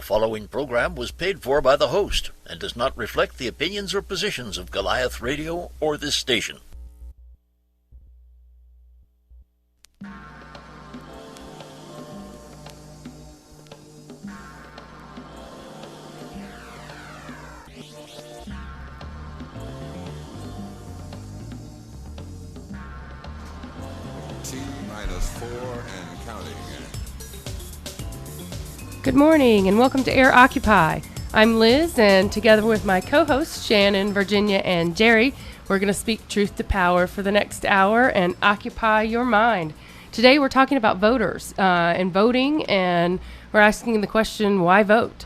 following program was paid for by the host and does not reflect the opinions or positions of Goliath Radio or this station. T-4 and counting. Good morning and welcome to AirOccupy. I'm Liz, and together with my co-hosts Shannon, Virginia, and Jerry, we're going to speak truth to power for the next hour and occupy your mind. Today we're talking about voters and voting, and we're asking the question, why vote?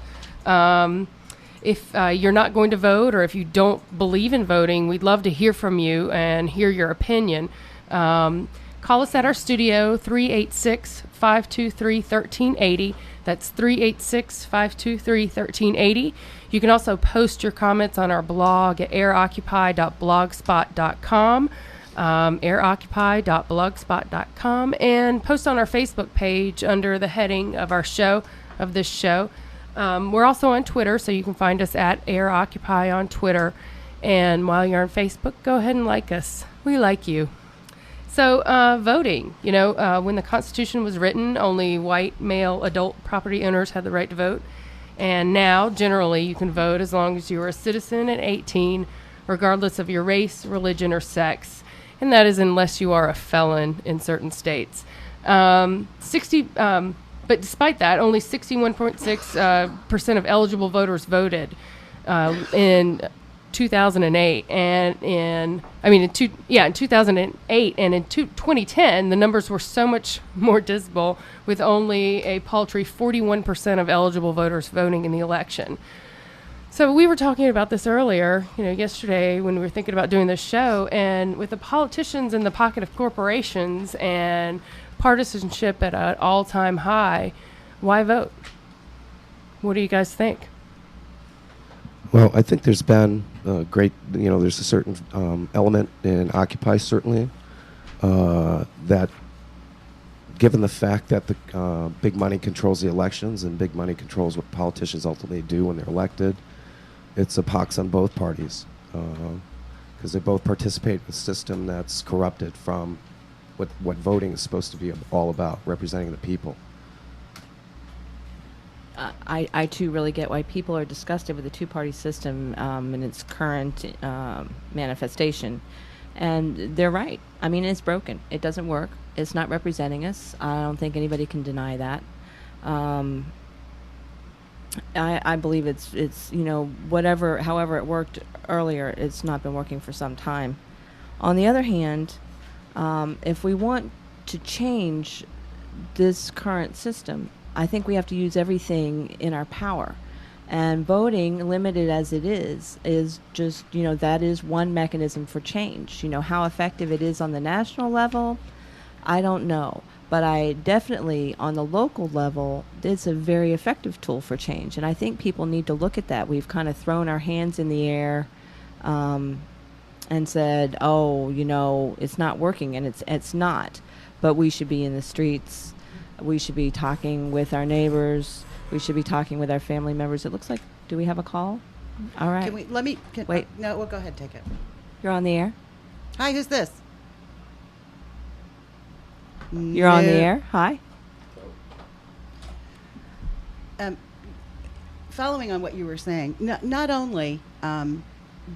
If you're not going to vote, or if you don't believe in voting, we'd love to hear from you and hear your opinion. Call us at our studio, 386-523-1380. That's 386-523-1380. You can also post your comments on our blog at airoccupy.blogspot.com, airoccupy.blogspot.com, and post on our Facebook page under the heading of our show, of this show. We're also on Twitter, so you can find us at AirOccupy on Twitter. And while you're on Facebook, go ahead and like us. We like you. So voting, when the Constitution was written, only white, male, adult property owners had the right to vote. And now, generally, you can vote as long as you're a citizen at 18, regardless of your race, religion, or sex. And that is unless you are a felon in certain states. But despite that, only 61.6% of eligible voters voted in 2008, and in 2008, and in 2010 the numbers were so much more dismal, with only a paltry 41% of eligible voters voting in the election. So we were talking about this earlier, yesterday when we were thinking about doing this show, and with the politicians in the pocket of corporations and partisanship at an all-time high, why vote? What do you guys think? Well, I think there's been there's a certain element in Occupy, certainly, that given the fact that the big money controls the elections and big money controls what politicians ultimately do when they're elected, it's a pox on both parties, because they both participate in a system that's corrupted from what voting is supposed to be all about, representing the people. I too really get why people are disgusted with the two-party system in its current manifestation. And they're right. I mean, it's broken. It doesn't work. It's not representing us. I don't think anybody can deny that. I believe it's however it worked earlier, it's not been working for some time. On the other hand, if we want to change this current system, I think we have to use everything in our power. And voting, limited as it is just, that is one mechanism for change. How effective it is on the national level, I don't know. But I definitely, on the local level, it's a very effective tool for change. And I think people need to look at that. We've kind of thrown our hands in the air and said, it's not working, and it's not. But we should be in the streets. We should be talking with our neighbors. We should be talking with our family members. It looks like, do we have a call? All right. Wait. No, well, go ahead, take it. You're on the air. Hi, who's this? You're on the air. Hi. Following on what you were saying, not only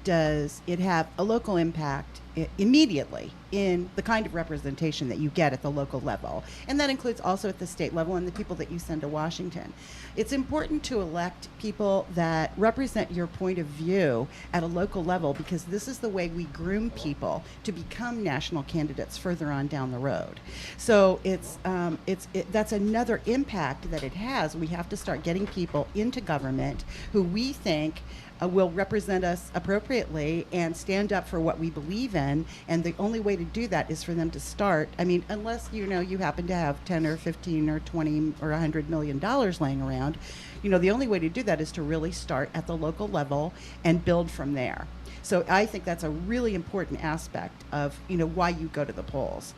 does it have a local impact immediately in the kind of representation that you get at the local level, and that includes also at the state level and the people that you send to Washington. It's important to elect people that represent your point of view at a local level, because this is the way we groom people to become national candidates further on down the road. So that's another impact that it has. We have to start getting people into government who we think will represent us appropriately and stand up for what we believe in. And the only way to do that is for them to start. I mean, unless you happen to have 10 or 15 or 20 or $100 million laying around, the only way to do that is to really start at the local level and build from there. So I think that's a really important aspect of why you go to the polls.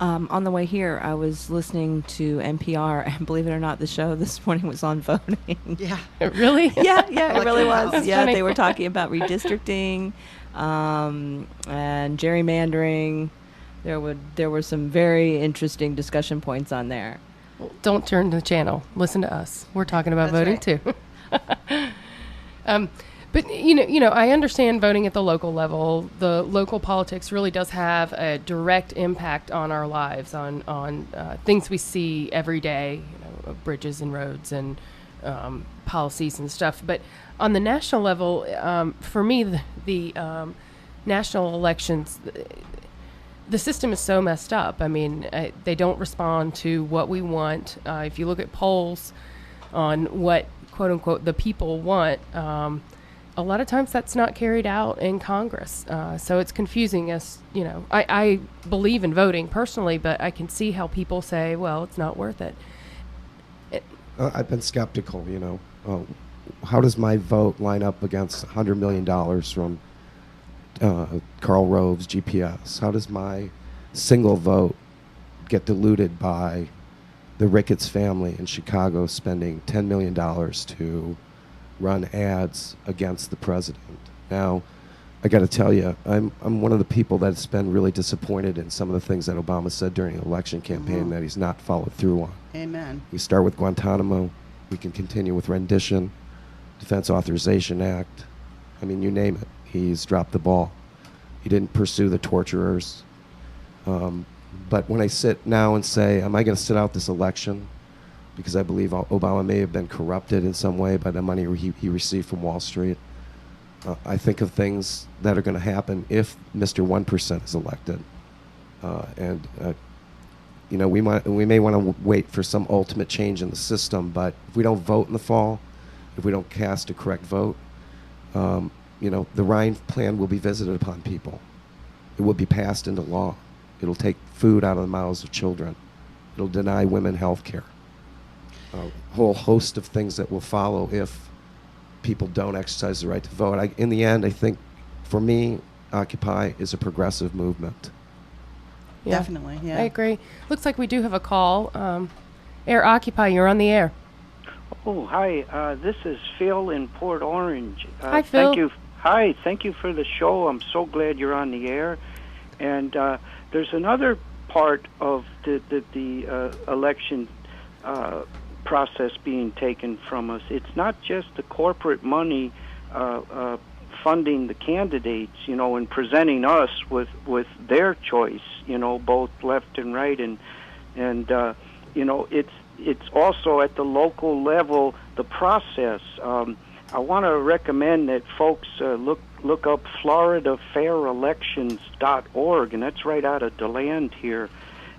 On the way here, I was listening to NPR, and believe it or not, the show this morning was on voting. Yeah. Really? Yeah, it really was. That's Yeah, funny. they were talking about redistricting and gerrymandering. There were some very interesting discussion points on there. Don't turn the channel. Listen to us. We're talking about voting That's too. But I understand voting at the local level. The local politics really does have a direct impact on our lives, on things we see every day, bridges and roads and policies and stuff. But on the national level, for me, the national elections, the system is so messed up. I mean, they don't respond to what we want. If you look at polls on what, quote unquote, the people want, a lot of times that's not carried out in Congress. So it's confusing as, I believe in voting personally, but I can see how people say, well, it's not worth it. I've been skeptical, how does my vote line up against $100 million from Karl Rove's GPS? How does my single vote get diluted by the Ricketts family in Chicago spending $10 million to run ads against the president? Now, I got to tell you, I'm one of the people that's been really disappointed in some of the things that Obama said during the election campaign that he's not followed through on. Amen. We start with Guantanamo. We can continue with rendition, Defense Authorization Act. I mean, you name it. He's dropped the ball. He didn't pursue the torturers. But when I sit now and say, am I going to sit out this election because I believe Obama may have been corrupted in some way by the money he received from Wall Street, I think of things that are going to happen if Mr. 1% is elected. We may want to wait for some ultimate change in the system, but if we don't vote in the fall, if we don't cast a correct vote, the Ryan plan will be visited upon people. It will be passed into law. It'll take food out of the mouths of children. It'll deny women health care. A whole host of things that will follow if people don't exercise the right to vote. In the end, I think, for me, Occupy is a progressive movement. Yeah, Definitely, yeah. I agree. Looks like we do have a call. AirOccupy, you're on the air. Oh, hi. This is Phil in Port Orange. Hi, Phil. Thank you. Hi, thank you for the show. I'm so glad you're on the air. And there's another part of the election process being taken from us. It's not just the corporate money funding the candidates, and presenting us with their choice, both left and right, and it's also at the local level, the process. I want to recommend that folks look up FloridaFairElections.org, and that's right out of DeLand here,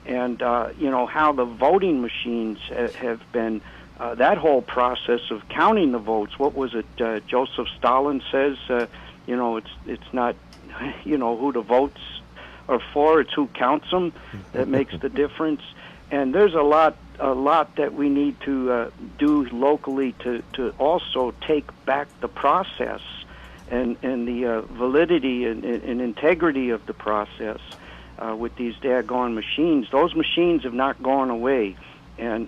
and how the voting machines have been. That whole process of counting the votes. What was it? Joseph Stalin says, it's not, who the votes are for. It's who counts them that makes the difference. And there's a lot that we need to do locally to also take back the process and the validity and integrity of the process with these daggone machines. Those machines have not gone away. And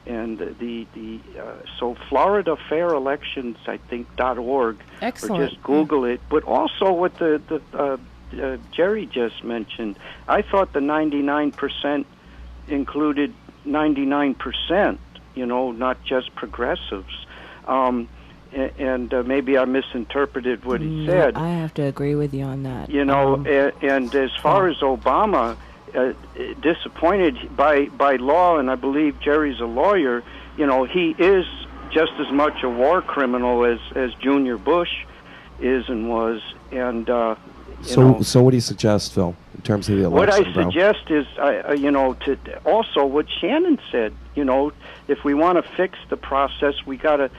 so FloridaFairElections, I think, .org. Excellent. Or just Google it. But also what the Jerry just mentioned, I thought the 99% included 99%, not just progressives. And maybe I misinterpreted what he said. I have to agree with you on that. And as far as Obama, disappointed by law, and I believe Jerry's a lawyer, he is just as much a war criminal as Junior Bush is and was. And So what do you suggest, Phil, in terms of the election? What I suggest is, to also what Shannon said. If we want to fix the process, we got to,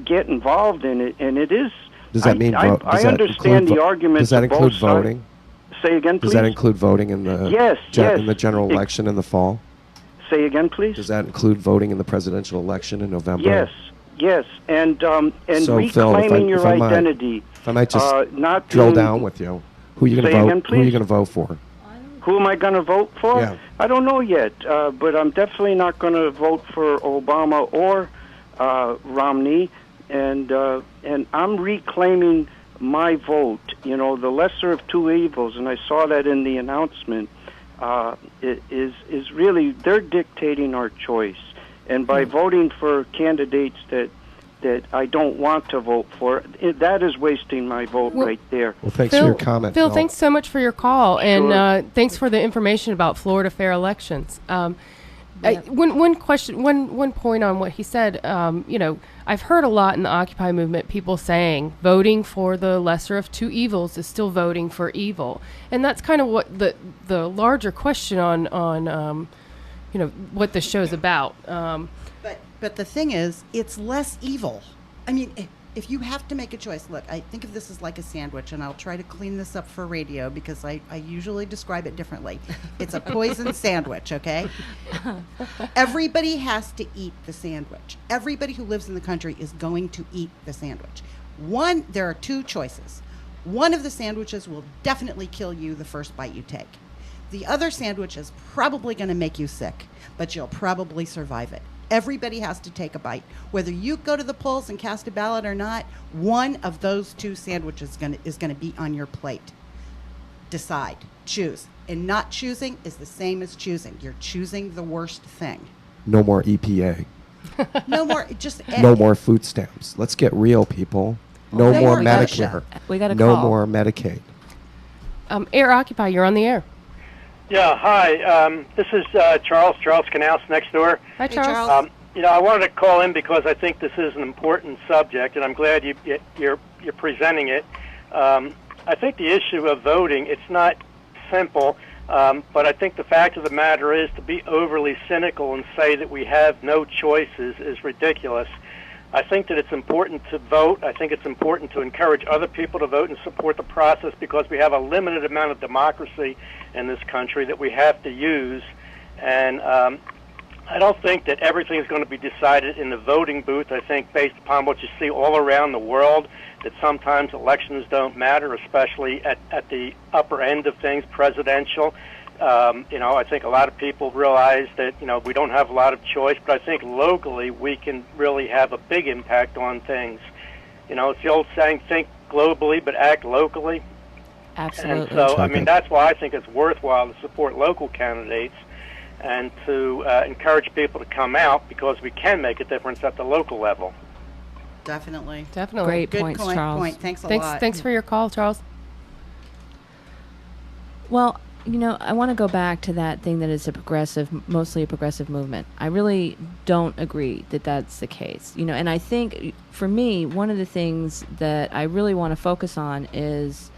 get involved in it. And it is. Does that mean? I understand the arguments. Does that include voting? Say again, please. Does that include voting in the in the general election in the fall? Say again, please. Does that include voting in the presidential election in November? Yes, and so, reclaiming your identity. If I might just not drill down with you, who are you going to vote? Again, who are you going to vote for? Who am I going to vote for? Yeah. I don't know yet, but I'm definitely not going to vote for Obama or Romney, and I'm reclaiming my vote. You know, the lesser of two evils, and I saw that in the announcement. Is really they're dictating our choice, and by voting for candidates that I don't want to vote for, that is wasting my vote right there. Well, thanks for your comment. Phil, Mel. thanks so much for your call, Sure. and thanks for the information about Florida fair elections. One point on what he said. I've heard a lot in the Occupy movement people saying voting for the lesser of two evils is still voting for evil, and that's kind of what the larger question on what the show's about. But the thing is, it's less evil. I mean, if you have to make a choice, look, I think of this as like a sandwich, and I'll try to clean this up for radio because I usually describe it differently. It's a poison sandwich, okay? Everybody has to eat the sandwich. Everybody who lives in the country is going to eat the sandwich. There are two choices. One of the sandwiches will definitely kill you the first bite you take. The other sandwich is probably going to make you sick, but you'll probably survive it. Everybody has to take a bite. Whether you go to the polls and cast a ballot or not, one of those two sandwiches is going to be on your plate. Decide. Choose. And not choosing is the same as choosing. You're choosing the worst thing. No more EPA. No more. No more food stamps. Let's get real, people. No Okay, more we gotta Medicare. We got a No call. more Medicaid. AirOccupy, you're on the air. Yeah, hi. This is Charles Canals next door. Hi, Hey, Charles. Charles. I wanted to call in because I think this is an important subject, and I'm glad you're presenting it. I think the issue of voting, it's not simple, but I think the fact of the matter is to be overly cynical and say that we have no choices is ridiculous. I think that it's important to vote. I think it's important to encourage other people to vote and support the process because we have a limited amount of democracy in this country that we have to use. And I don't think that everything is going to be decided in the voting booth. I think based upon what you see all around the world, that sometimes elections don't matter, especially at the upper end of things, presidential. I think a lot of people realize that, we don't have a lot of choice, but I think locally we can really have a big impact on things. It's the old saying, think globally but act locally. Absolutely. And so, that's why I think it's worthwhile to support local candidates and to encourage people to come out because we can make a difference at the local level. Definitely. Definitely. Great points, Charles. Point. Thanks a lot. Thanks for your call, Charles. Well, I want to go back to that thing that is mostly a progressive movement. I really don't agree that that's the case. And I think for me, one of the things that I really want to focus on is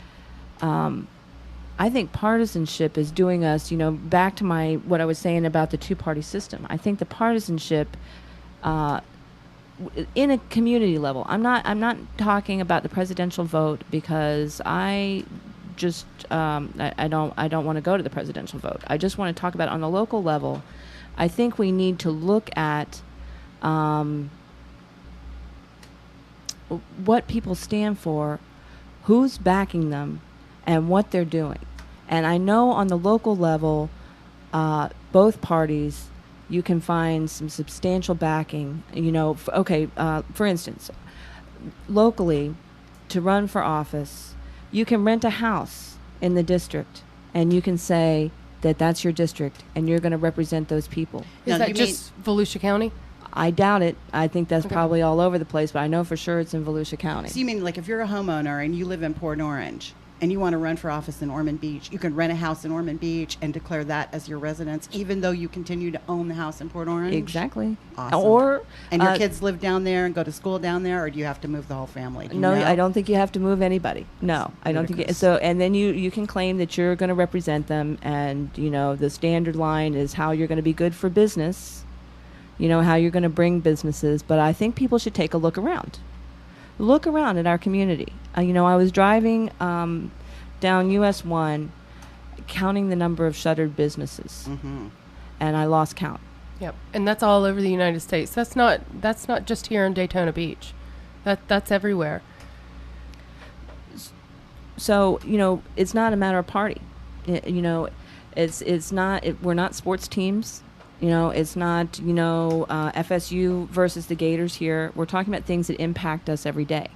I think partisanship is doing us, back to what I was saying about the two-party system. I think the partisanship in a community level. I'm not talking about the presidential vote because I just I don't want to go to the presidential vote. I just want to talk about it on the local level. I think we need to look at what people stand for, who's backing them, and what they're doing. And I know on the local level, both parties, you can find some substantial backing. For instance, locally, to run for office, you can rent a house in the district, and you can say that that's your district, and you're going to represent those people. Is that just Volusia County? I doubt it. I think that's probably all over the place, but I know for sure it's in Volusia County. So you mean like if you're a homeowner and you live in Port Orange and you want to run for office in Ormond Beach, you can rent a house in Ormond Beach and declare that as your residence, even though you continue to own the house in Port Orange? Exactly. Awesome. And your kids live down there and go to school down there, or do you have to move the whole family? Do you know? I don't think you have to move anybody. No, I don't think so. And then you can claim that you're going to represent them, and the standard line is how you're going to be good for business, how you're going to bring businesses. But I think people should take a look around. Look around at our community. I was driving down US 1, counting the number of shuttered businesses, and I lost count. Yep, and that's all over the United States. That's not just here in Daytona Beach. That's everywhere. So it's not a matter of party. It's not. We're not sports teams. It's not. FSU versus the Gators here. We're talking about things that impact us every day,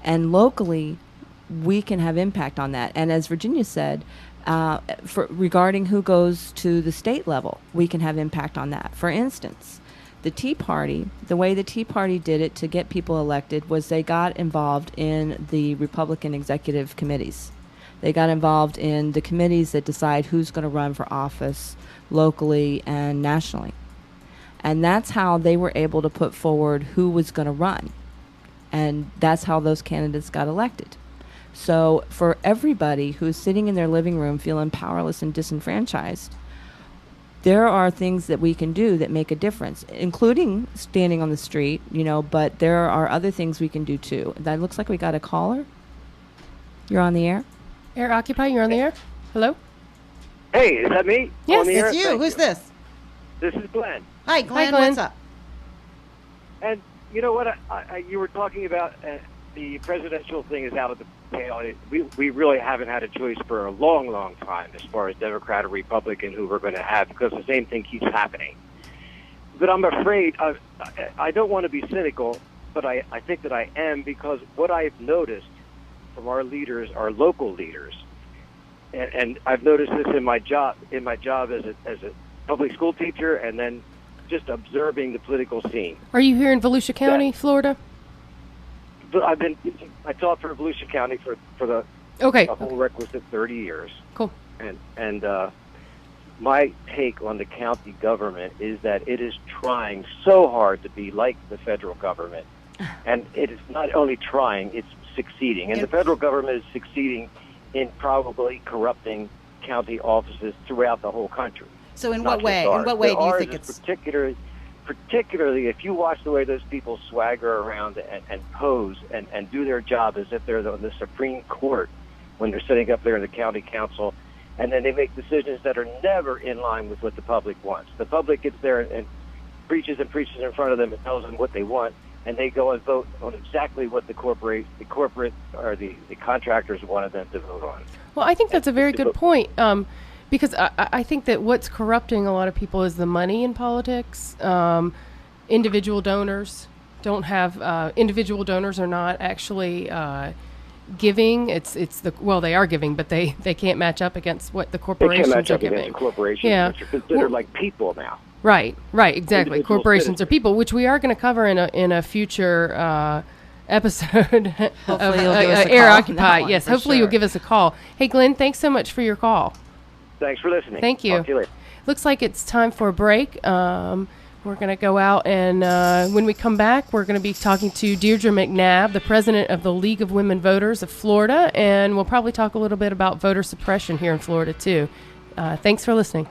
and locally, we can have impact on that. And as Virginia said, regarding who goes to the state level, we can have impact on that. For instance, the Tea Party, the way the Tea Party did it to get people elected was they got involved in the Republican executive committees. They got involved in the committees that decide who's going to run for office locally and nationally. And that's how they were able to put forward who was going to run. And that's how those candidates got elected. So for everybody who's sitting in their living room feeling powerless and disenfranchised, there are things that we can do that make a difference, including standing on the street, but there are other things we can do too. That looks like we got a caller. You're on the air? AirOccupy, you're on the air? Hello? Hey, is that me? Yes, On the air? It's you. Thank Who's this? This is Glenn. Hi, Glenn. Glenn. What's up? And you know what? You were talking about the presidential thing is out of the pale. We really haven't had a choice for a long, long time as far as Democrat or Republican who we're going to have, because the same thing keeps happening. But I'm afraid, I don't want to be cynical, but I think that I am, because what I've noticed from our leaders, our local leaders, and I've noticed this in my job as a public school teacher, and then just observing the political scene. Are you here in Volusia County, Florida? But I taught for Volusia County for the whole requisite 30 years. Cool. And my take on the county government is that it is trying so hard to be like the federal government, and it is not only trying, it's succeeding. And the federal government is succeeding in probably corrupting county offices throughout the whole country. So in what way? In what way do you think it's particularly if you watch the way those people swagger around and pose and do their job as if they're the Supreme Court when they're sitting up there in the county council, and then they make decisions that are never in line with what the public wants. The public gets there and preaches in front of them and tells them what they want, and they go and vote on exactly what the corporate or the contractors wanted them to vote on. Well, I think that's a very good point, because I think that what's corrupting a lot of people is the money in politics. Individual donors don't have individual donors are not actually giving. They are giving, but they can't match up against what the corporations they can't match are up giving. Against the corporations, which are considered like people now. Right, exactly. Individual Corporations citizens. are people, which we are going to cover in a future episode of Hopefully you'll give us a call on AirOccupy. that one, Yes, for hopefully you'll sure. give us a call. Hey, Glenn, thanks so much for your call. Thanks for listening. Thank you. Talk to you later. Looks like it's time for a break. We're going to go out, and when we come back, we're going to be talking to Dierdre Macnab, the president of the League of Women Voters of Florida, and we'll probably talk a little bit about voter suppression here in Florida, too. Thanks for listening.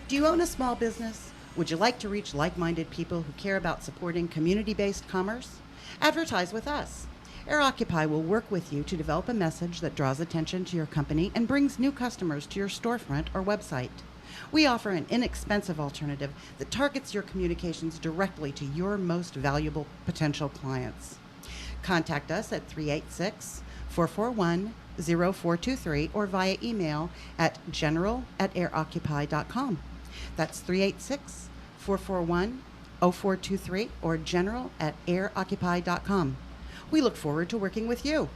Do you own a small business? Would you like to reach like-minded people who care about supporting community-based commerce? Advertise with us. AirOccupy will work with you to develop a message that draws attention to your company and brings new customers to your storefront or website. We offer an inexpensive alternative that targets your communications directly to your most valuable potential clients. Contact us at 386-441-0423 or via email at general@airoccupy.com. That's 386-441-0423 or general@airoccupy.com. We look forward to working with you.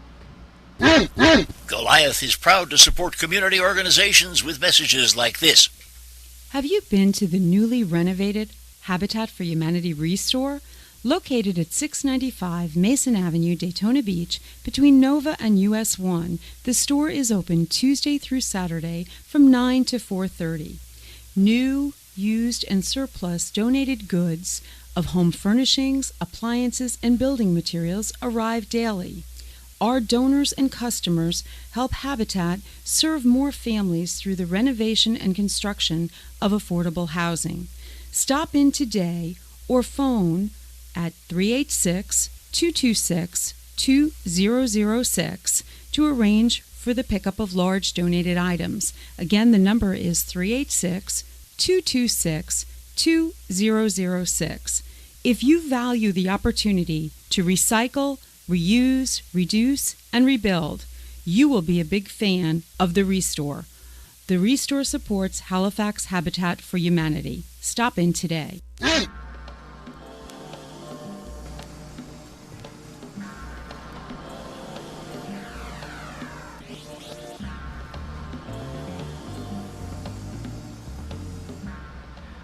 Goliath is proud to support community organizations with messages like this. Have you been to the newly renovated Habitat for Humanity Restore? Located at 695 Mason Avenue, Daytona Beach, between Nova and US 1, the store is open Tuesday through Saturday from 9 to 4:30. New, used, and surplus donated goods of home furnishings, appliances, and building materials arrive daily. Our donors and customers help Habitat serve more families through the renovation and construction of affordable housing. Stop in today or phone at 386-226-2006 to arrange for the pickup of large donated items. Again, the number is 386-226-2006. If you value the opportunity to recycle, reuse, reduce, and rebuild, you will be a big fan of the Restore. The Restore supports Halifax Habitat for Humanity. Stop in today.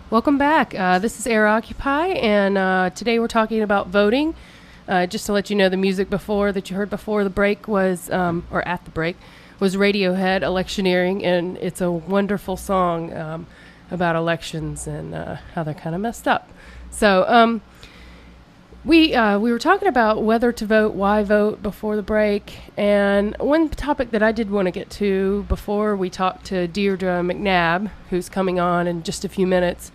Welcome back. This is AirOccupy, and today we're talking about voting. Just to let you know, the music that you heard before the break was, or at the break, was Radiohead, Electioneering, and it's a wonderful song about elections and how they're kind of messed up. So we were talking about whether to vote, why vote before the break, and one topic that I did want to get to before we talk to Dierdre Macnab, who's coming on in just a few minutes,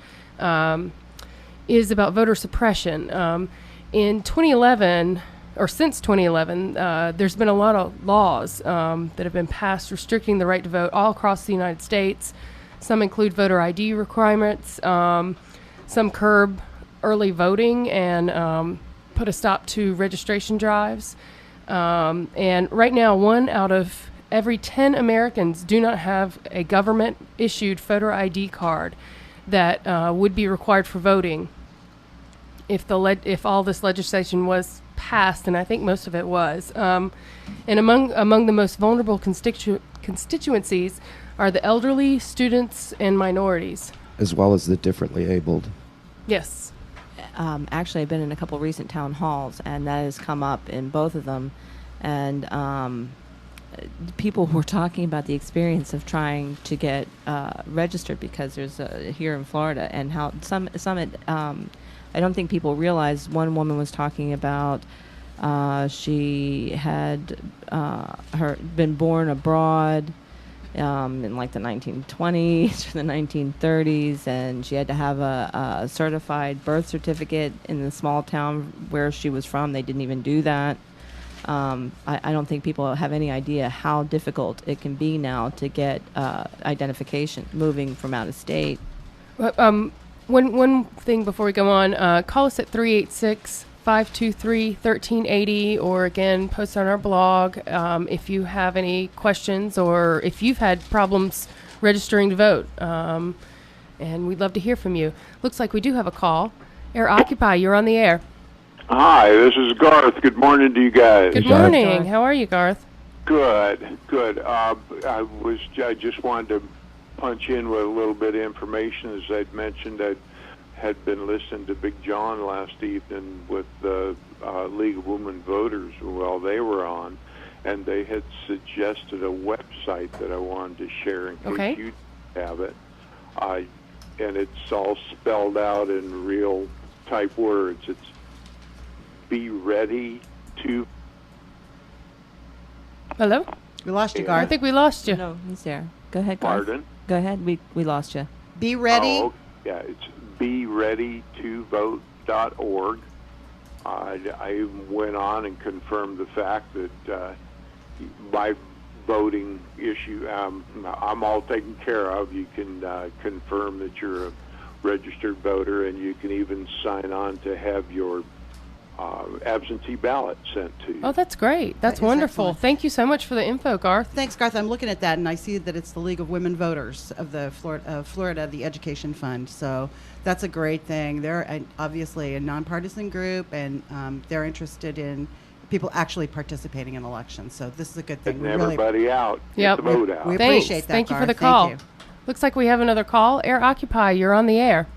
is about voter suppression. In 2011, or since 2011, there's been a lot of laws that have been passed restricting the right to vote all across the United States. Some include voter ID requirements, some curb early voting and put a stop to registration drives. And right now, 1 out of every 10 Americans do not have a government-issued voter ID card that would be required for voting if all this legislation was passed, and I think most of it was. And among the most vulnerable constituencies are the elderly, students, and minorities. As well as the differently abled. Yes. Actually, I've been in a couple recent town halls, and that has come up in both of them. And people were talking about the experience of trying to get registered because there's here in Florida, and how some I don't think people realize. One woman was talking about she had been born abroad in like the 1920s or the 1930s, and she had to have a certified birth certificate in the small town where she was from. They didn't even do that. I don't think people have any idea how difficult it can be now to get identification moving from out of state. One thing before we go on, call us at 386-523-1380, or again, post on our blog if you have any questions or if you've had problems registering to vote. And we'd love to hear from you. Looks like we do have a call. AirOccupy, you're on the air. Hi, this is Garth. Good morning to you guys. Good morning. How are you, Garth? Good. I just wanted to punch in with a little bit of information. As I'd mentioned, I had been listening to Big John last evening with the League of Women Voters while they were on, and they had suggested a website that I wanted to share in case you have it. And it's all spelled out in real type words. It's Be Ready to... Hello? We lost you, Garth. I think we lost you. No, he's there. Go ahead, Garth. Pardon? Go ahead. We lost you. Be ready. Oh, yeah, it's bereadytovote.org. I went on and confirmed the fact that by voting issue, I'm all taken care of. You can confirm that you're a registered voter, and you can even sign on to have your absentee ballot sent to you. Oh, that's great. That's That is wonderful. excellent. Thank you so much for the info, Garth. Thanks, Garth. I'm looking at that, and I see that it's the League of Women Voters of the Florida, the Education Fund. So that's a great thing. They're obviously a nonpartisan group, and they're interested in people actually participating in elections. So this is a good thing. Getting everybody out. Yep. Get the vote out. We Thanks. appreciate that, Thank you for Garth. the Thank call. you. Looks like we have another call. AirOccupy, you're on the air.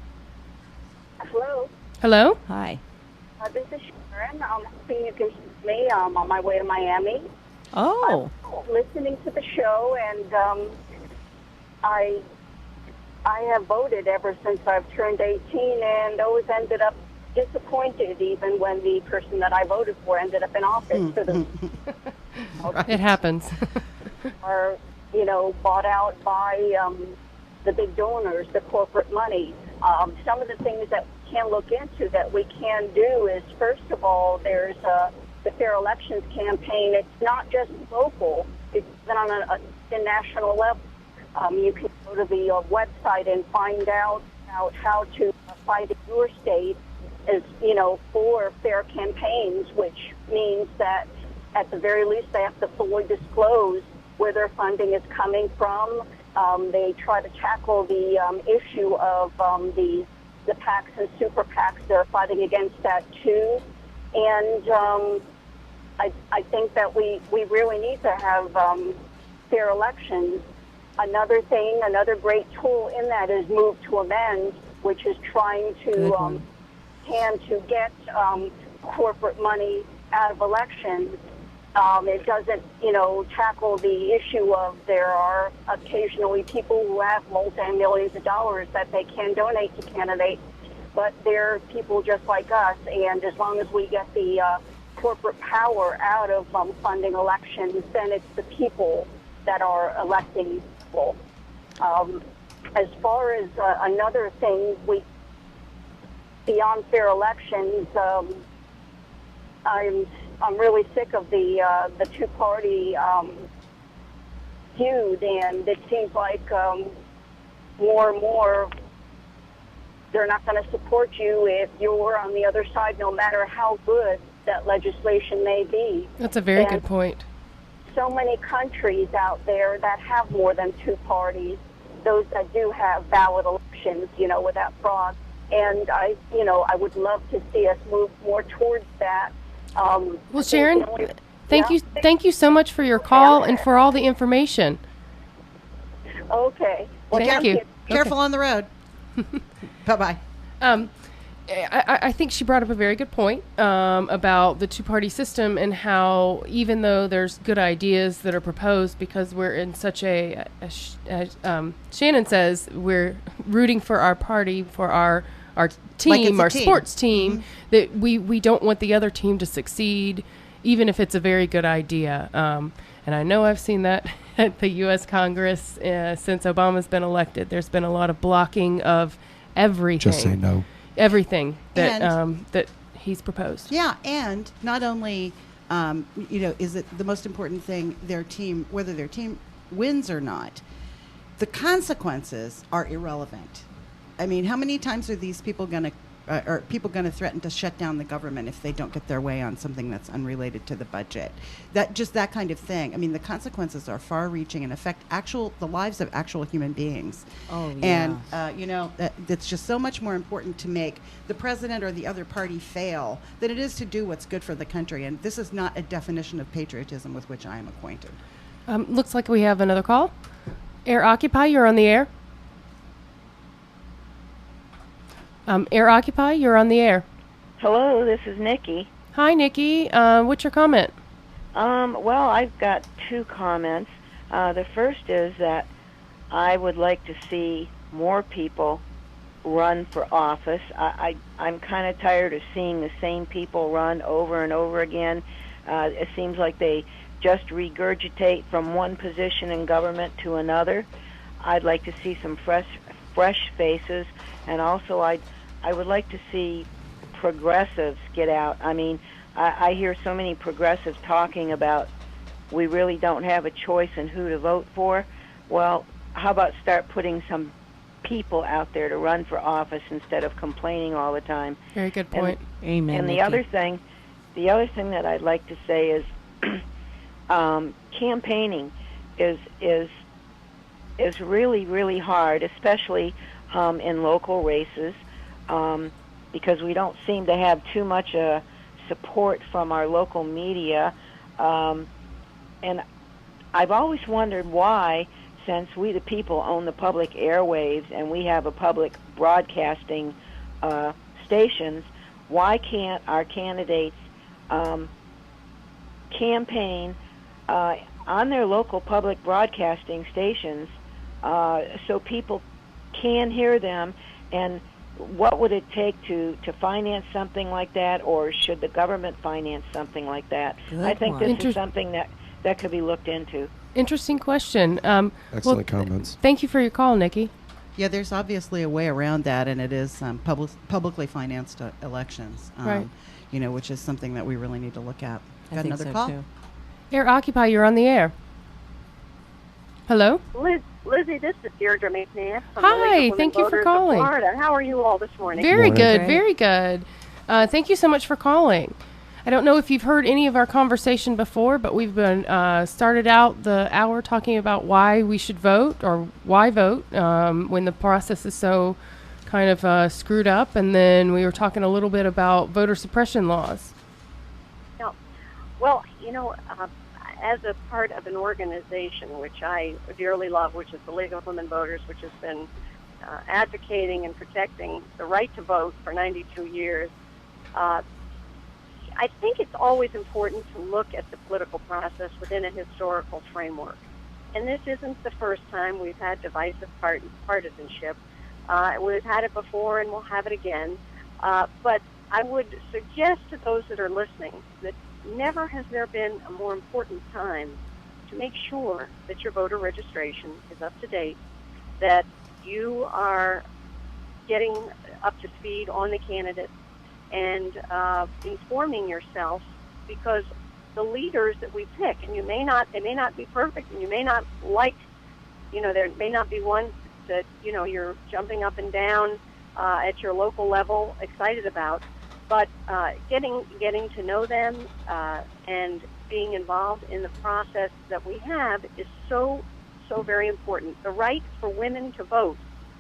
Hello. Hello? Hi. This is Sharon. I'm hoping you can see me. I'm on my way to Miami. Oh. I'm listening to the show, and I have voted ever since I've turned 18, and always ended up disappointed, even when the person that I voted for ended up in office. So It happens. are, bought out by the big donors, the corporate money. Some of the things that we can look into that we can do is, first of all, there's the Fair Elections campaign. It's not just local. It's been on a national level. You can go to the website and find out how to fight in your state as, for fair campaigns, which means that at the very least they have to fully disclose where their funding is coming from. They try to tackle the issue of the PACs and super PACs. They're fighting against that too. And I think that we really need to have fair elections. Another thing, another great tool in that is Move to Amend, which is trying to get corporate money out of elections. It doesn't, tackle the issue of there are occasionally people who have multi-millions of dollars that they can donate to candidates, but they're people just like us. And as long as we get the corporate power out of funding elections, then it's the people that are electing people. As far as another thing, beyond fair elections, I'm really sick of the two-party feud, and it seems like more and more they're not going to support you if you're on the other side, no matter how good that legislation may be. That's a very good point. So many countries out there that have more than two parties, those that do have valid elections, without fraud. And I would love to see us move more towards that. Well, Sharon, thank you so much for your call and for all the information. Okay. Well, Thank you. Careful on the road. Bye-bye. I think she brought up a very good point about the two-party system and how even though there's good ideas that are proposed, because we're in such as Shannon says, we're rooting for our party, for our team, our sports team, that we don't want the other team to succeed, even if it's a very good idea. And I know I've seen that at the U.S. Congress since Obama's been elected. There's been a lot of blocking of everything. Just say no. Everything that that he's proposed. Yeah, and not only, is it the most important thing, their team, whether their team wins or not, the consequences are irrelevant. I mean, how many times are these people going to threaten to shut down the government if they don't get their way on something that's unrelated to the budget? That kind of thing. I mean, the consequences are far-reaching and affect the lives of actual human beings. Oh, yeah. And it's just so much more important to make the president or the other party fail than it is to do what's good for the country. And this is not a definition of patriotism with which I am acquainted. Looks like we have another call. AirOccupy, you're on the air. AirOccupy, you're on the air. Hello, this is Nikki. Hi, Nikki. What's your comment? Well, I've got two comments. The first is that I would like to see more people run for office. I'm kind of tired of seeing the same people run over and over again. It seems like they just regurgitate from one position in government to another. I'd like to see some fresh faces, and also I would like to see progressives get out. I mean, I hear so many progressives talking about we really don't have a choice in who to vote for. Well, how about start putting some people out there to run for office instead of complaining all the time? Very good point. Amen. And the Nikki. other thing that I'd like to say is campaigning is really, really hard, especially in local races, because we don't seem to have too much support from our local media. And I've always wondered why, since we the people own the public airwaves and we have a public broadcasting stations, why can't our candidates campaign on their local public broadcasting stations so people can hear them? And what would it take to finance something like that, or should the government finance something like that? Good I think one. this is something that could be looked into. Interesting question. Excellent comments. Thank you for your call, Nikki. Yeah, there's obviously a way around that, and it is publicly financed elections, Right. Which is something that we really need to look at. I Got think another so call? too. AirOccupy, you're on the air. Hello? Lizzie, this is Dierdre Macnab from Hi, the League of Women thank you for Voters of calling. Florida. How are you all this morning? Very Morning. good, Great. very good. Thank you so much for calling. I don't know if you've heard any of our conversation before, but we've been started out the hour talking about why we should vote or why vote when the process is so kind of screwed up, and then we were talking a little bit about voter suppression laws. No. Well, as a part of an organization which I dearly love, which is the League of Women Voters, which has been advocating and protecting the right to vote for 92 years, I think it's always important to look at the political process within a historical framework. And this isn't the first time we've had divisive partisanship. We've had it before and we'll have it again. But I would suggest to those that are listening that never has there been a more important time to make sure that your voter registration is up to date, that you are getting up to speed on the candidates, and informing yourself, because the leaders that we pick, and they may not be perfect, and you may not like, there may not be one that you're jumping up and down at your local level excited about, but getting to know them and being involved in the process that we have is so very important. The right for women to vote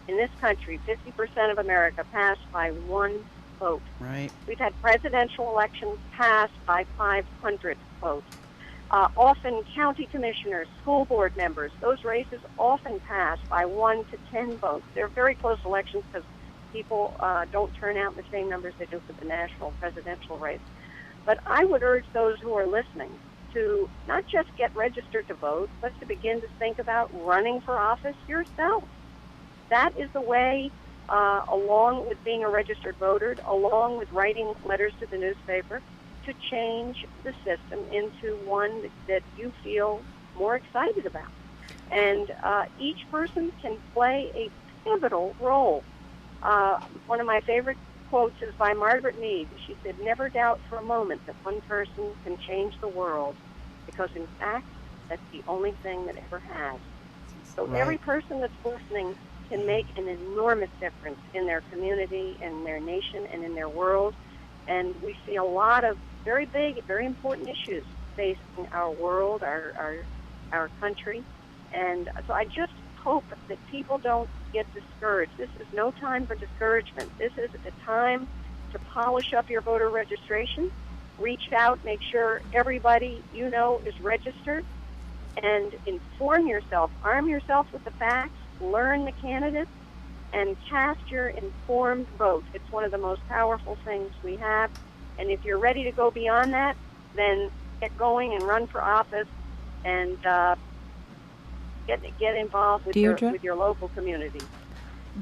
in this country, 50% of America, passed by one vote. Right. We've had presidential elections passed by 500 votes. Often county commissioners, school board members, those races often pass by 1 to 10 votes. They're very close elections because people don't turn out in the same numbers they do for the national presidential race. But I would urge those who are listening to not just get registered to vote, but to begin to think about running for office yourself. That is the way, along with being a registered voter, along with writing letters to the newspaper, to change the system into one that you feel more excited about. And each person can play a pivotal role. One of my favorite quotes is by Margaret Mead. She said, "Never doubt for a moment that one person can change the world, because in fact, that's the only thing that ever has." So Right. every person that's listening can make an enormous difference in their community, in their nation, and in their world. And we see a lot of very big, very important issues facing our world, our country. And so I just hope that people don't get discouraged. This is no time for discouragement. This is a time to polish up your voter registration, reach out, make sure everybody you know is registered, and inform yourself, arm yourself with the facts, learn the candidates, and cast your informed vote. It's one of the most powerful things we have. And if you're ready to go beyond that, then get going and run for office, and get involved with your local community.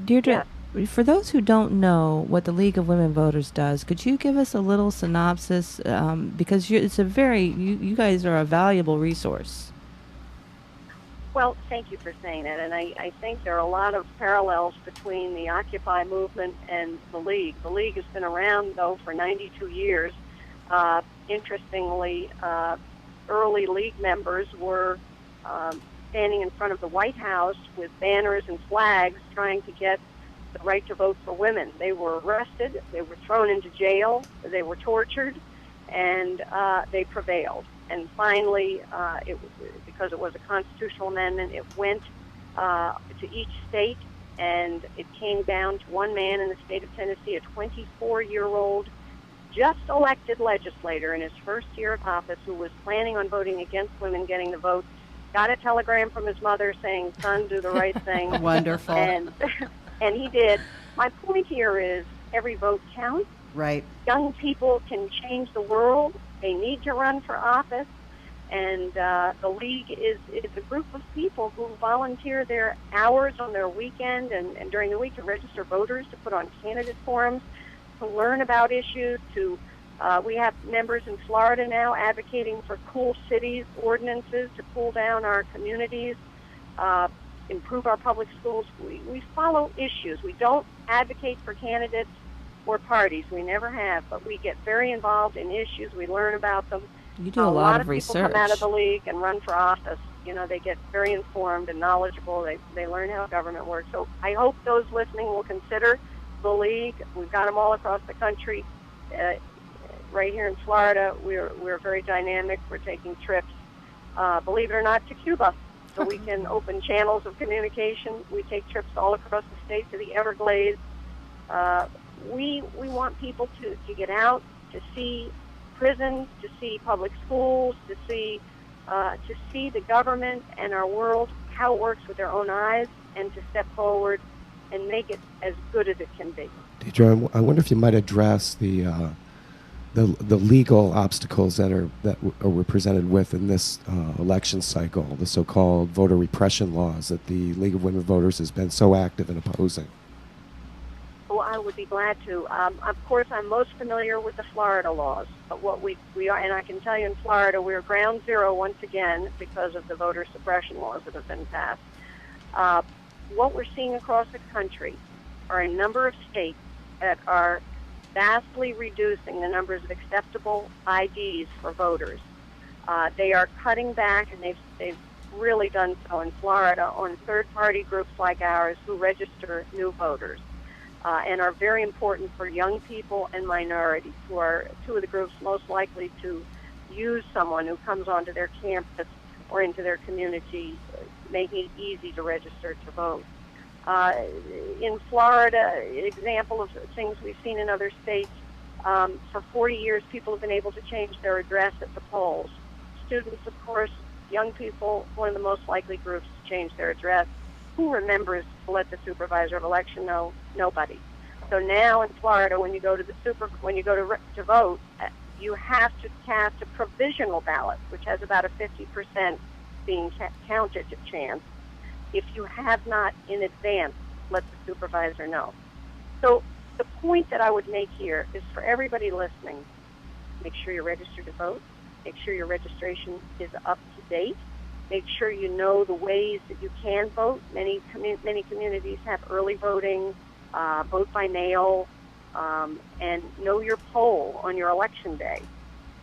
Deirdre, for those who don't know what the League of Women Voters does, could you give us a little synopsis? Because it's you guys are a valuable resource. Well, thank you for saying that, and I think there are a lot of parallels between the Occupy movement and the League. The League has been around, though, for 92 years. Interestingly, early League members were standing in front of the White House with banners and flags trying to get the right to vote for women. They were arrested, they were thrown into jail, they were tortured, and they prevailed. And finally, because it was a constitutional amendment, it went to each state, and it came down to one man in the state of Tennessee, a 24-year-old, just elected legislator in his first year of office, who was planning on voting against women getting the vote, got a telegram from his mother saying, "Son, do the right thing." Wonderful. And he did. My point here is every vote counts. Right. Young people can change the world. They need to run for office. And the League is a group of people who volunteer their hours on their weekend and during the week to register voters, to put on candidate forums, to learn about issues. We have members in Florida now advocating for cool cities ordinances to cool down our communities, improve our public schools. We follow issues. We don't advocate for candidates or parties. We never have, but we get very involved in issues. We learn about them. You do a lot of people research. come out of the League and run for office. You know, they get very informed and knowledgeable. They learn how government works. So I hope those listening will consider the League. We've got them all across the country. Right here in Florida, we're very dynamic. We're taking trips, believe it or not, to Cuba, so we can open channels of communication. We take trips all across the state to the Everglades. We want people to get out, to see prisons, to see public schools, to see the government and our world, how it works with their own eyes, and to step forward and make it as good as it can be. Dierdre, I wonder if you might address the legal obstacles that we're presented with in this election cycle, the so-called voter repression laws that the League of Women Voters has been so active in opposing. Well, I would be glad to. Of course, I'm most familiar with the Florida laws, but what we are, and I can tell you in Florida, we're ground zero once again because of the voter suppression laws that have been passed. What we're seeing across the country are a number of states that are vastly reducing the numbers of acceptable IDs for voters. They are cutting back, and they've really done so in Florida, on third-party groups like ours who register new voters. And are very important for young people and minorities, who are two of the groups most likely to use someone who comes onto their campus or into their community, making it easy to register to vote. In Florida, an example of things we've seen in other states, for 40 years people have been able to change their address at the polls. Students, of course, young people, one of the most likely groups to change their address. Who remembers to let the supervisor of election know? Nobody. So now in Florida, when you go to to vote, you have to cast a provisional ballot, which has about a 50% being counted chance, if you have not in advance let the supervisor know. So the point that I would make here is for everybody listening, make sure you're registered to vote, make sure your registration is up to date, make sure you know the ways that you can vote. Many communities have early voting, vote by mail, and know your poll on your election day.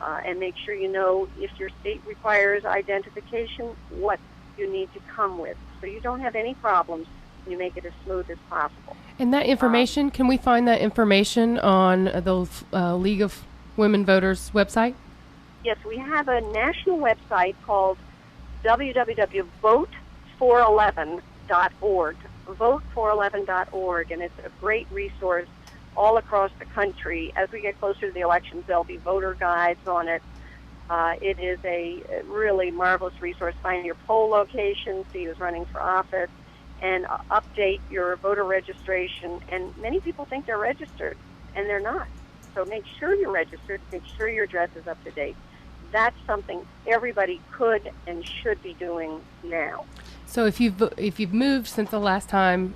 And make sure you know, if your state requires identification, what you need to come with, so you don't have any problems and you make it as smooth as possible. And that information, can we find that information on the League of Women Voters website? Yes, we have a national website called www.vote411.org, vote411.org, and it's a great resource all across the country. As we get closer to the elections, there'll be voter guides on it. It is a really marvelous resource. Find your poll location, see who's running for office, and update your voter registration. And many people think they're registered, and they're not. So make sure you're registered, make sure your address is up to date. That's something everybody could and should be doing now. So if you've moved since the last time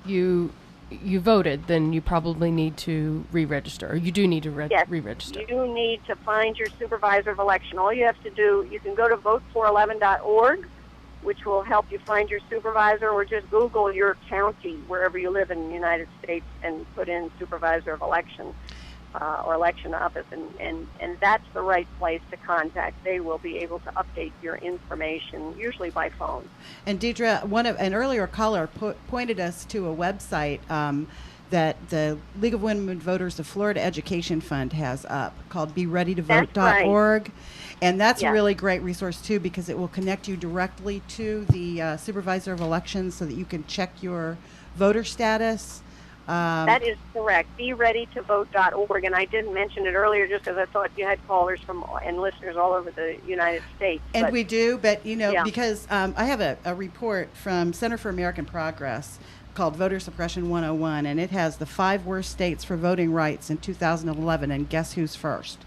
you voted, then you probably need to re-register, or you do need to re-register. You need to find your supervisor of election. All you have to do, you can go to vote411.org, which will help you find your supervisor, or just Google your county wherever you live in the United States and put in supervisor of election or election office, and that's the right place to contact. They will be able to update your information, usually by phone. And Dierdre, an earlier caller pointed us to a website that the League of Women Voters of Florida Education Fund has up called BeReadyToVote.org. Right. And that's Yes. a really great resource, too, because it will connect you directly to the supervisor of elections so that you can check your voter status. That is correct. BeReadyToVote.org, and I didn't mention it earlier just because I thought you had callers and listeners all over the United States. And we do, but, Yeah. because I have a report from Center for American Progress called Voter Suppression 101, and it has the 5 worst states for voting rights in 2011, and guess who's first?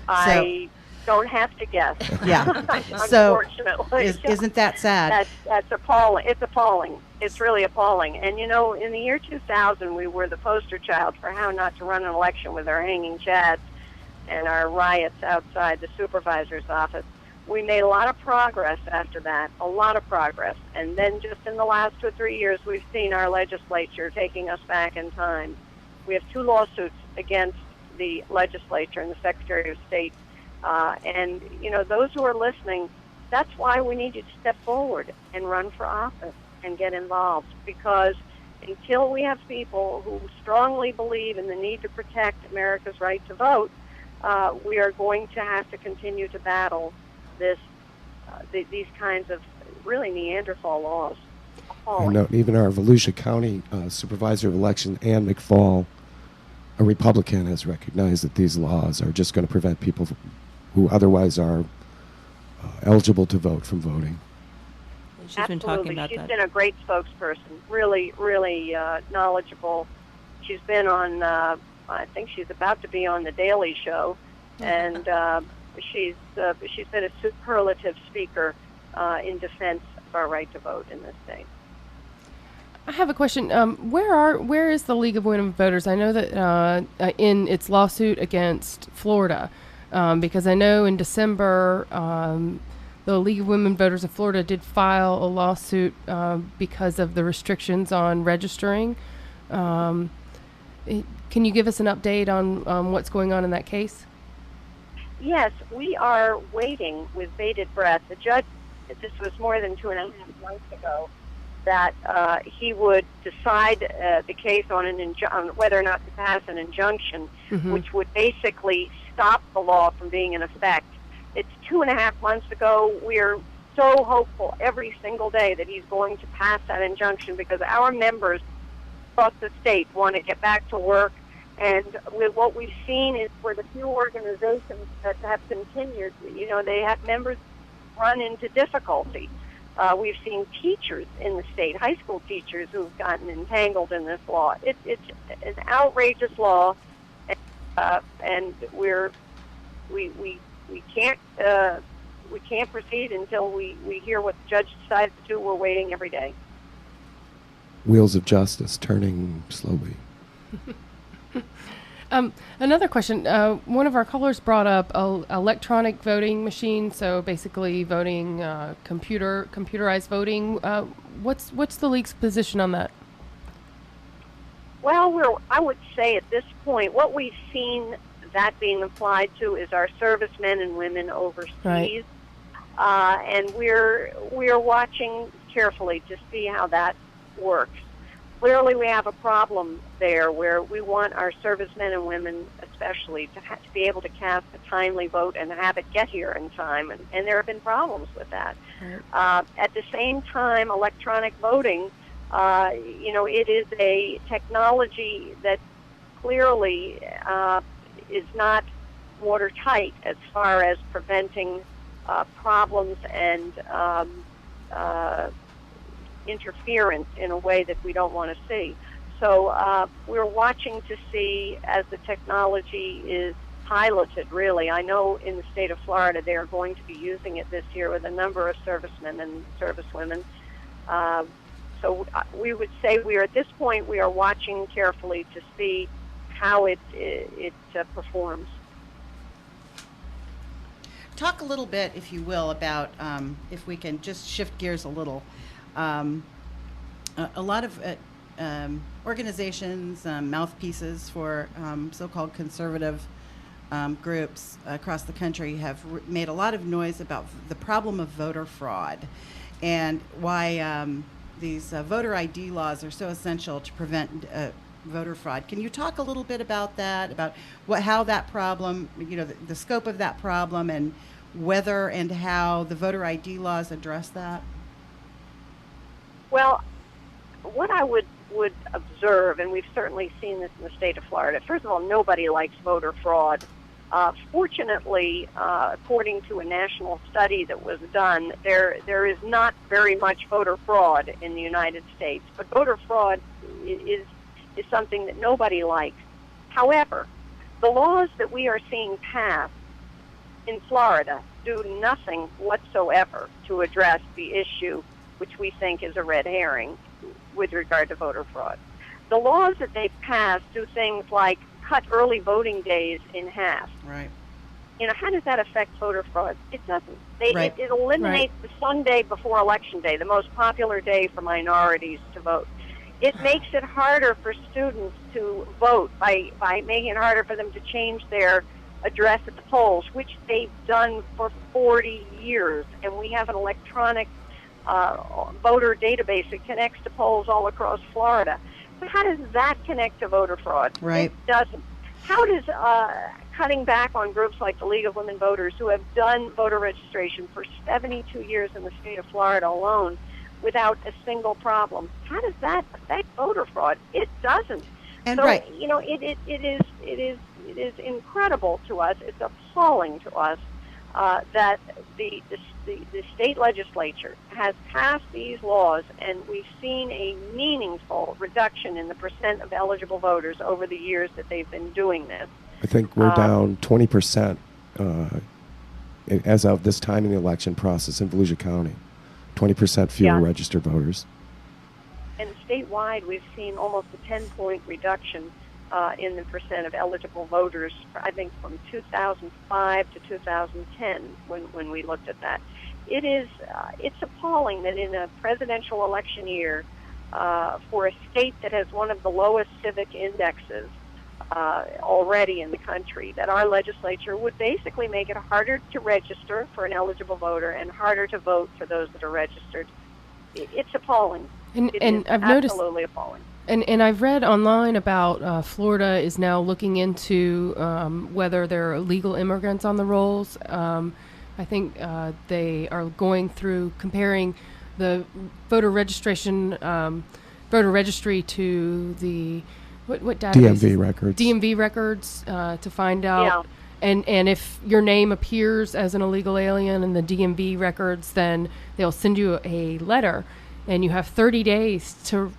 I don't have to guess. Yeah. So, unfortunately. isn't that sad? That's appalling. It's appalling. It's really appalling. And, in the year 2000, we were the poster child for how not to run an election with our hanging chads and our riots outside the supervisor's office. We made a lot of progress after that, a lot of progress. And then just in the last 2 or 3 years, we've seen our legislature taking us back in time. We have 2 lawsuits against the legislature and the Secretary of State. And, those who are listening, that's why we need you to step forward and run for office and get involved. Because until we have people who strongly believe in the need to protect America's right to vote, we are going to have to continue to battle these kinds of really Neanderthal laws. I know even our Volusia County Supervisor of Election, Ann McFall, a Republican, has recognized that these laws are just going to prevent people who otherwise are eligible to vote from voting. She's Absolutely. been talking about She's that. been a great spokesperson, really, really knowledgeable. She's been on, I think she's about to be on The Daily Show, and she's been a superlative speaker in defense of our right to vote in this state. I have a question. Where is the League of Women Voters? I know that in its lawsuit against Florida, because I know in December the League of Women Voters of Florida did file a lawsuit because of the restrictions on registering. Can you give us an update on what's going on in that case? Yes, we are waiting with bated breath. The judge, this was more than 2.5 months ago, that he would decide the case on on whether or not to pass an injunction, which would basically stop the law from being in effect. It's 2.5 months ago. We're so hopeful every single day that he's going to pass that injunction, because our members across the state want to get back to work. And with what we've seen is for the few organizations that have continued, they have members run into difficulty. We've seen teachers in the state, high school teachers, who've gotten entangled in this law. It's an outrageous law, and we can't proceed until we hear what the judge decides to do. We're waiting every day. Wheels of justice turning slowly. Another question. One of our callers brought up electronic voting machines, so basically voting, computerized voting. What's the league's position on that? Well, I would say at this point, what we've seen that being applied to is our servicemen and women overseas, right. And we're watching carefully to see how that works. Clearly, we have a problem there where we want our servicemen and women, especially, to be able to cast a timely vote and have it get here in time, and there have been problems with that. Right. At the same time, electronic voting, it is a technology that clearly is not watertight as far as preventing problems and interference in a way that we don't want to see. So we're watching to see as the technology is piloted, really. I know in the state of Florida they are going to be using it this year with a number of servicemen and servicewomen. So we would say at this point we are watching carefully to see how it performs. talk a little bit, if you will, about if we can just shift gears a little. A lot of organizations, mouthpieces for so-called conservative groups across the country have made a lot of noise about the problem of voter fraud and why these voter ID laws are so essential to prevent voter fraud. Can you talk a little bit about that, about how that problem, the scope of that problem, and whether and how the voter ID laws address that? Well, what I would observe, and we've certainly seen this in the state of Florida, first of all, nobody likes voter fraud. Fortunately, according to a national study that was done, there is not very much voter fraud in the United States, but voter fraud is something that nobody likes. However, the laws that we are seeing passed in Florida do nothing whatsoever to address the issue, which we think is a red herring with regard to voter fraud. The laws that they've passed do things like cut early voting days in half. Right. How does that affect voter fraud? It doesn't. Right. It eliminates the Sunday before Election Day, the most popular day for minorities to vote. It makes it harder for students to vote by making it harder for them to change their address at the polls, which they've done for 40 years. And we have an electronic voter database that connects to polls all across Florida. So how does that connect to voter fraud? Right. It doesn't. How does cutting back on groups like the League of Women Voters, who have done voter registration for 72 years in the state of Florida alone without a single problem, how does that affect voter fraud? It doesn't. And so, right. It is incredible to us. It's appalling to us that the state legislature has passed these laws, and we've seen a meaningful reduction in the percent of eligible voters over the years that they've been doing this. I think we're down 20% as of this time in the election process in Volusia County. 20% fewer registered voters. And statewide, we've seen almost a 10-point reduction in the percent of eligible voters, I think, from 2005 to 2010 when we looked at that. It's appalling that in a presidential election year, for a state that has one of the lowest civic indexes already in the country, that our legislature would basically make it harder to register for an eligible voter and harder to vote for those that are registered. It's appalling. And I've noticed, absolutely appalling. And I've read online about Florida is now looking into whether there are illegal immigrants on the rolls. I think they are going through comparing the voter registry to the what database? DMV records to find out. Yeah. And if your name appears as an illegal alien in the DMV records, then they'll send you a letter, and you have 30 days to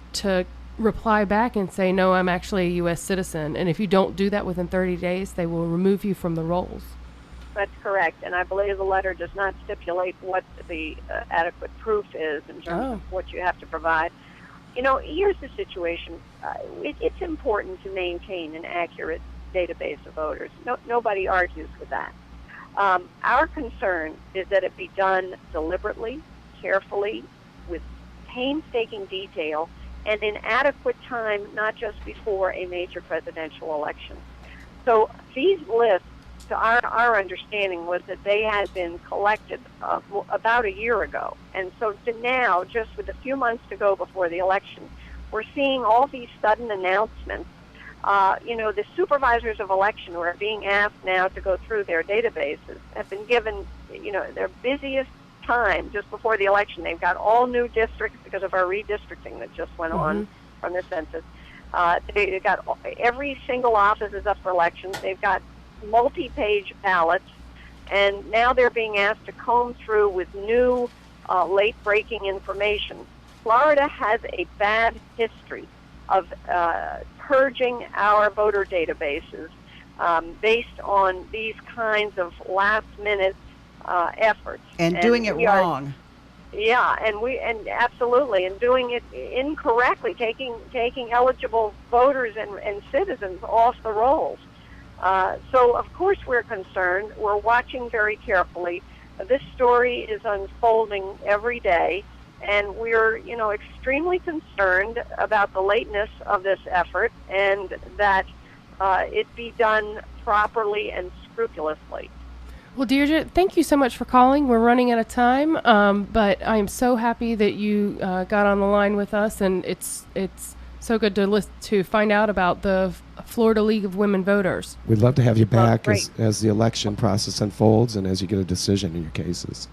reply back and say, no, I'm actually a U.S. citizen. And if you don't do that within 30 days, they will remove you from the rolls. That's correct. And I believe the letter does not stipulate what the adequate proof is in terms of what you have to provide. Here's the situation. It's important to maintain an accurate database of voters. Nobody argues with that. Our concern is that it be done deliberately, carefully, with painstaking detail, and in adequate time, not just before a major presidential election. So these lists, to our understanding, was that they had been collected about a year ago. And so to now, just with a few months to go before the election, we're seeing all these sudden announcements. The supervisors of election who are being asked now to go through their databases have been given, their busiest time just before the election. They've got all new districts because of our redistricting that just went on from the census. They've got every single office is up for elections. They've got multi-page ballots, and now they're being asked to comb through with new late-breaking information. Florida has a bad history of purging our voter databases based on these kinds of last-minute efforts. And doing it wrong. And absolutely, and doing it incorrectly, taking eligible voters and citizens off the rolls. So, of course, we're concerned. We're watching very carefully. This story is unfolding every day, and we're, extremely concerned about the lateness of this effort and that it be done properly and scrupulously. Well, Deirdre, thank you so much for calling. We're running out of time, but I am so happy that you got on the line with us, and it's so good to find out about the Florida League of Women Voters. We'd love to have you back great. as the election process unfolds and as you get a decision in your cases.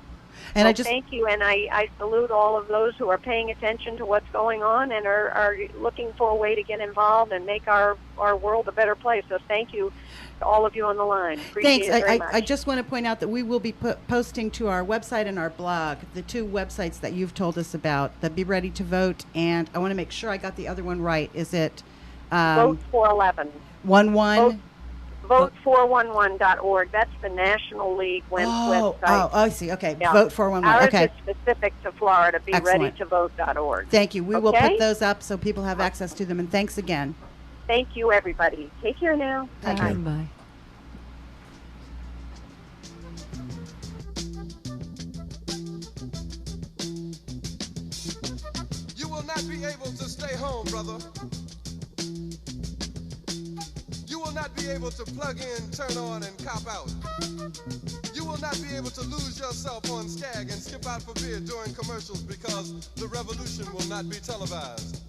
And thank you, and I salute all of those who are paying attention to what's going on and are looking for a way to get involved and make our world a better place. So thank you to all of you on the line. Appreciate Thanks. it very much. I just want to point out that we will be posting to our website and our blog the two websites that you've told us about, the Be Ready to Vote, and I want to make sure I got the other one right. Is it Vote 411? 11? Vote411.org. That's the National League website. Oh, I see. Okay. Yeah. Vote 411. Ours Okay. is specific to Florida. Be Excellent. ready to vote.org. Thank you. We will Okay? put those up so people have access to them, and thanks again. Thank you, everybody. Take care now. Thank Bye-bye. you. Bye. You will not be able to stay home, brother. You will not be able to plug in, turn on, and cop out. You will not be able to lose yourself on Skag and skip out for beer during commercials because the revolution will not be televised.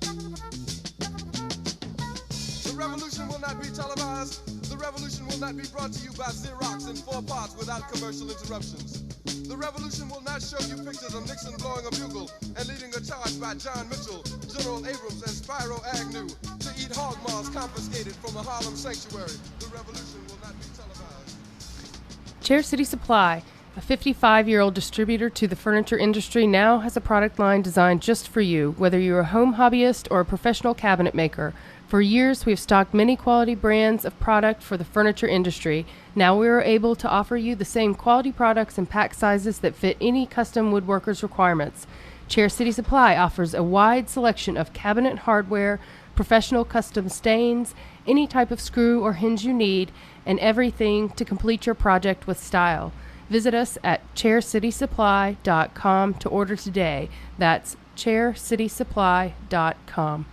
The revolution will not be televised. The revolution will not be brought to you by Xerox in 4 parts without commercial interruptions. The revolution will not show you pictures of Nixon blowing a bugle and leading a charge by John Mitchell, General Abrams, and Spyro Agnew to eat hog maws confiscated from a Harlem sanctuary. The revolution will not be televised. Chair City Supply, a 55-year-old distributor to the furniture industry, now has a product line designed just for you, whether you're a home hobbyist or a professional cabinet maker. For years, we've stocked many quality brands of product for the furniture industry. Now we are able to offer you the same quality products and pack sizes that fit any custom woodworker's requirements. Chair City Supply offers a wide selection of cabinet hardware, professional custom stains, any type of screw or hinge you need, and everything to complete your project with style. Visit us at chaircitysupply.com to order today. That's chaircitysupply.com.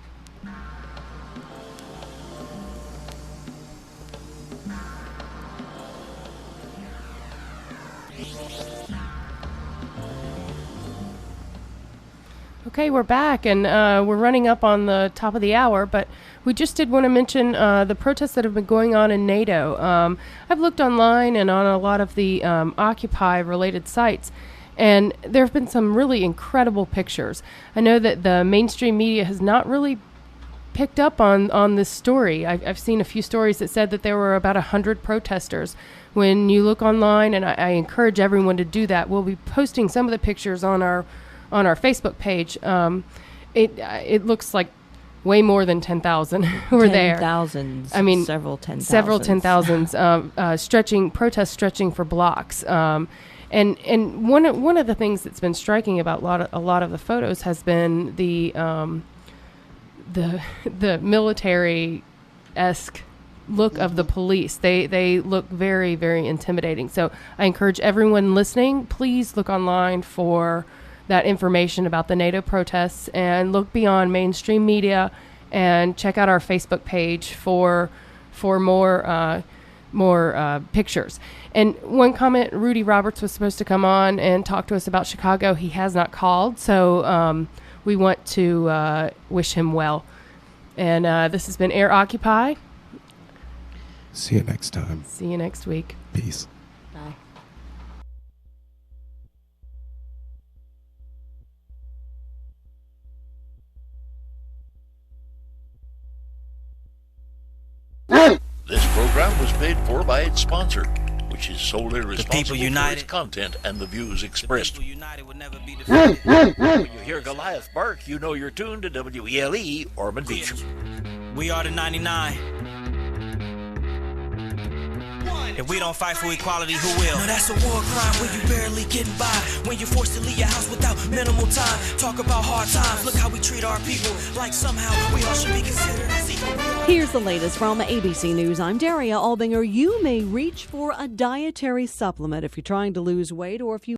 Okay, we're back, and we're running up on the top of the hour, but we just did want to mention the protests that have been going on in NATO. I've looked online and on a lot of the Occupy-related sites, and there have been some really incredible pictures. I know that the mainstream media has not really picked up on this story. I've seen a few stories that said that there were about 100 protesters. When you look online, and I encourage everyone to do that, we'll be posting some of the pictures on our Facebook page. It looks like way more than 10,000 were there. 10,000s. I mean, several 10,000s. Several 10,000s stretching for blocks. And one of the things that's been striking about a lot of the photos has been the military-esque look of the police. They look very, very intimidating. So I encourage everyone listening, please look online for that information about the NATO protests and look beyond mainstream media and check out our Facebook page for more pictures. And one comment, Rudy Roberts was supposed to come on and talk to us about Chicago. He has not called, so we want to wish him well. And this has been AirOccupy. See you next time. See you next week. Peace. Bye. This program was paid for by its sponsor, which is solely responsible for its content and the views expressed. When you hear Goliath bark, you know you're tuned to WELE Ormond Beach. We are the 99. If we don't fight for equality, who will? No, that's a war crime when you barely getting by. When you're forced to leave your house without minimal time. Talk about hard times. Look how we treat our people. Like somehow we all should be considered as equal. Here's the latest from ABC News. I'm Daria Albinger. You may reach for a dietary supplement if you're trying to lose weight or if you